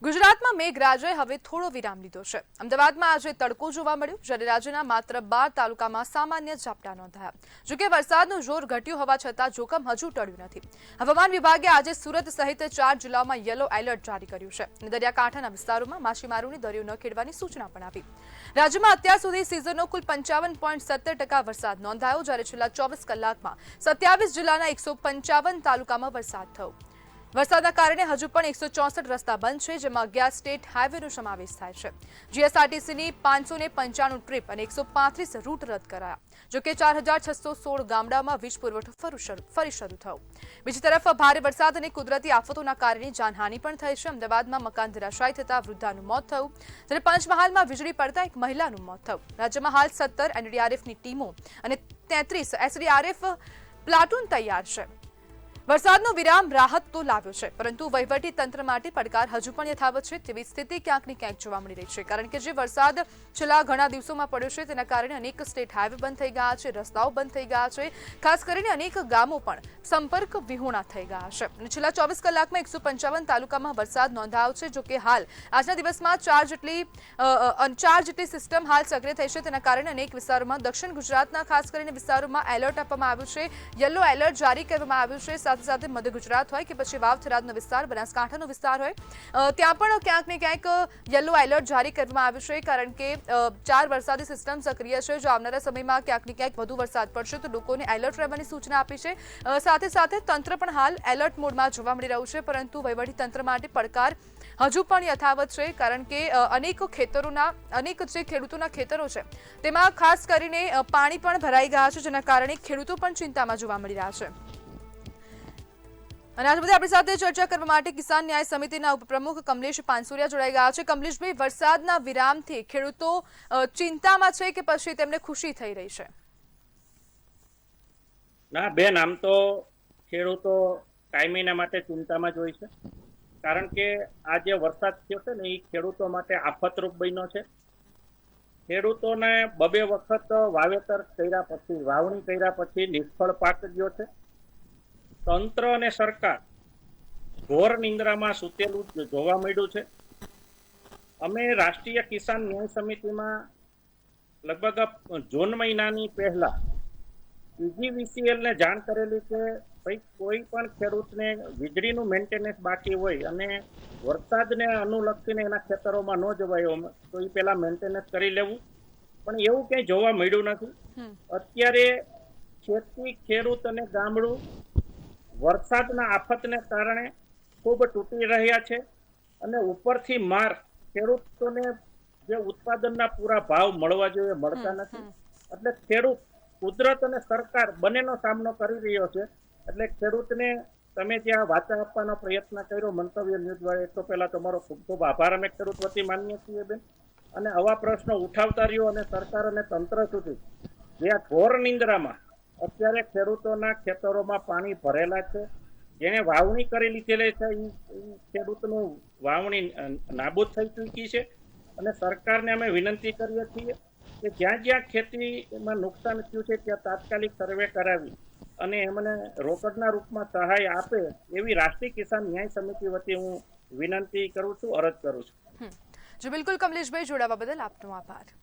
ગુજરાતમાં મેઘરાજાએ હવે થોડો વિરામ લીધો છે। અમદાવાદમાં આજે તડકો જોવા મળ્યો, જ્યારે રાજ્યના માત્ર 12 તાલુકામાં સામાન્ય ઝાપટા નોંધાયા। જોકે વરસાદનું જોર ઘટ્યું હોવા છતાં જોખમ હજુ ટળ્યું નથી। હવામાન વિભાગે આજે સુરત સહિત 4 જિલ્લાઓમાં યલો એલર્ટ જારી કર્યું છે અને દરિયાકાંઠાના વિસ્તારોમાં માછીમારોને દરિયો ન ખેડવાની સૂચના પણ આપી। રાજ્યમાં અત્યાર સુધી સિઝનનો કુલ 55.70% વરસાદ નોંધાયો, જ્યારે છેલ્લા 24 કલાકમાં 27 જિલ્લાના 155 તાલુકામાં વરસાદ થયો। વરસાદના કારણે હજુ પણ 164 રસ્તા બંધ છે, જેમાં 11 સ્ટેટ હાઈવેનો સમાવેશ થાય છે। જીએસઆરટીસીની 595 ટ્રીપ અને 135 રૂટ રદ કરાયા। જોકે 4616 ગામડાઓમાં વીજ પુરવઠો ફરી શરૂ થયો। બીજી તરફ ભારે વરસાદ અને કુદરતી આફતોના કારણે જાનહાનિ પણ થઈ છે। અમદાવાદમાં મકાન ધરાશાયી થતા વૃદ્ધાનું મોત થયું, જ્યારે પંચમહાલમાં વીજળી પડતા એક મહિલાનું મોત થયું। રાજ્યમાં હાલ 17 એનડીઆરએફની ટીમો અને 33 એસડીઆરએફ પ્લાટૂન તૈયાર છે। વરસાદનો વિરામ રાહત તો લાવ્યો છે, પરંતુ વહીવટી તંત્ર માટે પડકાર હજુ પણ યથાવત છે તેવી સ્થિતિ ક્યાંક ને ક્યાંક જોવા મળી રહી છે। કારણ કે જે વરસાદ છેલ્લા ઘણા દિવસોમાં પડ્યો છે તેના કારણે અનેક સ્ટેટ હાઈવે બંધ થઈ ગયા છે, રસ્તાઓ બંધ થઈ ગયા છે, ખાસ કરીને અનેક ગામો પણ સંપર્ક વિહોણા થઈ ગયા છે। અને છેલ્લા 24 કલાકમાં 155 તાલુકામાં વરસાદ નોંધાયો છે। જોકે હાલ આજના દિવસમાં 4 જેટલી સિસ્ટમ હાલ સક્રિય થઈ છે, તેના કારણે અનેક વિસ્તારોમાં દક્ષિણ ગુજરાતના ખાસ કરીને વિસ્તારોમાં એલર્ટ આપવામાં આવ્યું છે, યલો એલર્ટ જારી કરવામાં આવ્યું છે। સાથે મધ્ય ગુજરાત હોય કે પછી વાવ થરાદનો વિસ્તાર, બનાસકાંઠાનો વિસ્તાર હોય, ત્યાં પણ ક્યાંક ને ક્યાંક યલો એલર્ટ જારી કરવામાં આવ્યું છે, કારણ કે 4 વરસાદી સિસ્ટમ સક્રિય છે। જો આવનારા સમયમાં ક્યાંક ને ક્યાંક વધુ વરસાદ પડશે તો લોકોને એલર્ટ રહેવાની સૂચના આપી છે। સાથે સાથે તંત્ર પણ હાલ એલર્ટ મોડમાં જોવા મળી રહ્યું છે, પરંતુ વહીવટી તંત્ર માટે પડકાર હજુ પણ યથાવત છે, કારણ કે અનેક જે ખેડૂતોના ખેતરો છે તેમાં ખાસ કરીને પાણી પણ ભરાઈ ગયા છે, જેના કારણે ખેડૂતો પણ ચિંતામાં જોવા મળી રહ્યા છે। અને આજ બધી આપણી સાથે ચર્ચા કરવા માટે કિસાન ન્યાય સમિતિના ઉપપ્રમુખ કમલેશ પાનસુરિયા જોડાઈ ગયા છે। કમલેશભાઈ, વરસાદના વિરામથી ખેડૂતો ચિંતામાં છે કે પછી તેમને ખુશી થઈ રહી છે? ના બેન, આમ તો ખેડૂતો કાયમીના માટે ચિંતામાં જ હોય છે, કારણ કે આ જે વરસાદ થયો છે ને એ ખેડૂતો માટે આફતરૂપ બન્યો છે। ખેડૂતોને 2 વખત વાવેતર કર્યા પછી, વાવણી કર્યા પછી નિષ્ફળ પાક ગયો છે। તંત્ર અને સરકાર ઘોર નિંદ્રામાં સૂતેલું જોવા મળ્યું છે। અમે રાષ્ટ્રીય કિસાન ન્યાય સમિતિમાં લગભગ જૂન મહિનાની પહેલા PGVCL ને જાણ કરેલી કે ભાઈ કોઈ પણ ખેડૂતને વીજળીનું મેન્ટેનન્સ બાકી હોય અને વરસાદને અનુલક્ષીને એના ખેતરોમાં ન જવાય તો એ પહેલા મેન્ટેનન્સ કરી લેવું, પણ એવું કંઈ જોવા મળ્યું નથી। અત્યારે ખેતી, ખેડૂત અને ગામડું વરસાદના આફતને કારણે ખૂબ તૂટી રહ્યા છે અને ઉપરથી માર ખેડૂતોને જે ઉત્પાદનના પૂરા ભાવ મળવા જોઈએ મળતા નથી। એટલે ખેડૂત, કુદરત અને સરકાર બંનેનો સામનો કરી રહ્યો છે। એટલે ખેડૂતને તમે જ્યાં વાચા આપવાનો પ્રયત્ન કર્યો મંતવ્ય ન્યૂઝ દ્વારા, એક તો પહેલા તમારો ખૂબ ખૂબ આભાર અમે ખેડૂત વતી માનીએ છીએ બેન। અને આવા પ્રશ્નો ઉઠાવતા રહ્યો અને સરકાર અને તંત્ર સુધી જે આ ઘોર નિંદ્રામાં અત્યારે ખેડૂતોના ખેતરોમાં પાણી ભરેલા છે, જેને વાવણી કરી લીધેલી છે એ ખેડૂતનું વાવણી નાબૂદ થઈ ચૂકી છે। અને સરકારને અમે વિનંતી કરીએ છીએ કે જ્યાં જ્યાં ખેતીમાં નુકસાન થયું છે ત્યાં તાત્કાલિક સર્વે કરાવી અને એમને રોકડના રૂપમાં સહાય આપે એવી રાષ્ટ્રીય કિસાન ન્યાય સમિતિ વતી હું વિનંતી કરું છું, અરજ કરું છું। જી બિલકુલ કમલેશભાઈ, જોડાવા બદલ આપનો આભાર।